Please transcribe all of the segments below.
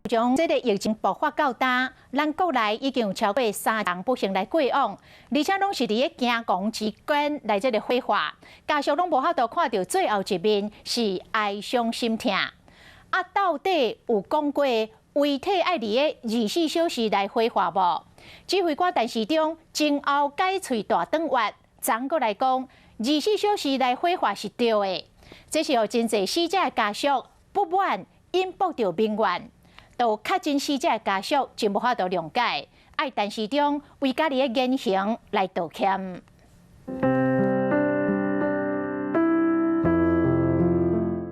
从这个疫情爆发到今，咱国内已经有超过3人不幸来过往，而且拢是伫咧惊狂之间来这个火化，家属拢无法度看到最后一面，是哀伤心痛。到底有讲过遗体爱伫咧24小时来火化无？指挥官陈时中前后解喙大转弯，昨过来讲24小时来火化是对的，这是互真侪死者的家属不满，因驳着民怨。都较真死者的家属真无法度谅解，爱陈时中为家己的言行来道歉。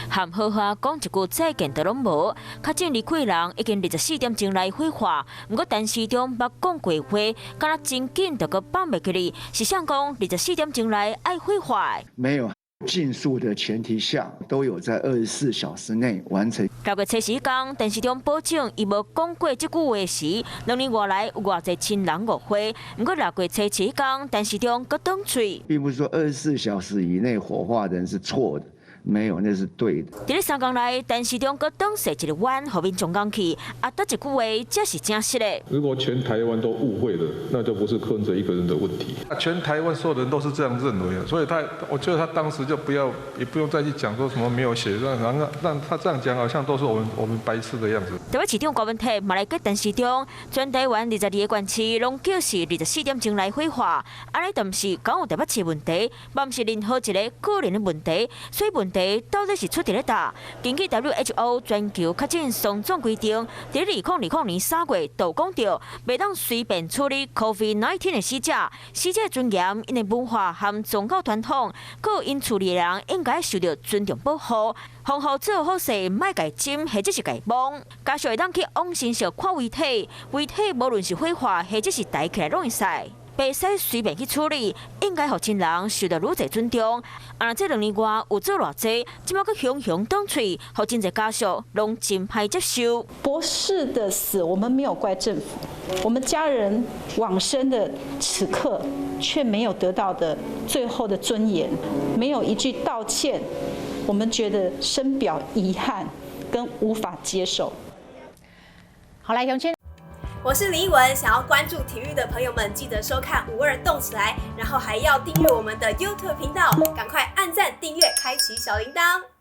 含好话讲一句再见都拢无，较真离开人已经24点钟来火化。不过陈时中捌讲过话，敢若真紧就搁放袂记哩，是想讲24点钟来爱火化。没有。尽速的前提下，都有在24小时内完成。6月7日讲，陈时中保证伊无讲过这句话时，2年外来有偌济亲人误会。不过6月7日讲，陈时中搁挡嘴，并不是说24小时以内火化的人是错的。没有，那是对的。在3天内，陈时中搁挡射一个弯，互民众讲起，得一句话才是正实的。如果全台湾都误会了，那就不是柯文哲一个人的问题。全台湾所有人都是这样认为的，所以我觉得他当时就也不用再去讲说什么没有写，让他这样讲，好像都是我们白痴的样子。台北市长郭文泰嘛来给陈时中，全台湾22个县市拢叫是24点钟来火化，安尼但是敢有台北市问题，嘛毋是任何一个个人的问题，所以问题到底是出伫咧倒？根据 WHO 全球确诊双总规定，伫2020年3月就讲到，袂当随便处理 COVID-19 的死者，死者尊严、因的文化和宗教传统，佮因处理的人应该受到尊重保护。防护做好势，莫甲针或者是甲摸。家属会当去往神社看遗体，遗体无论是火化或者是抬起来拢会使。袂使随便去处理，应该互亲人受到愈侪尊重。这2年外有做偌济，即马佫雄雄挡嘴，互真侪家属拢真歹接受。博士的死，我们没有怪政府，我们家人往生的此刻却没有得到的最后的尊严，没有一句道歉，我们觉得深表遗憾跟无法接受。好，来，永谦。我是李文，想要关注体育的朋友们，记得收看52动起来，然后还要订阅我们的 YouTube 频道，赶快按赞、订阅、开启小铃铛。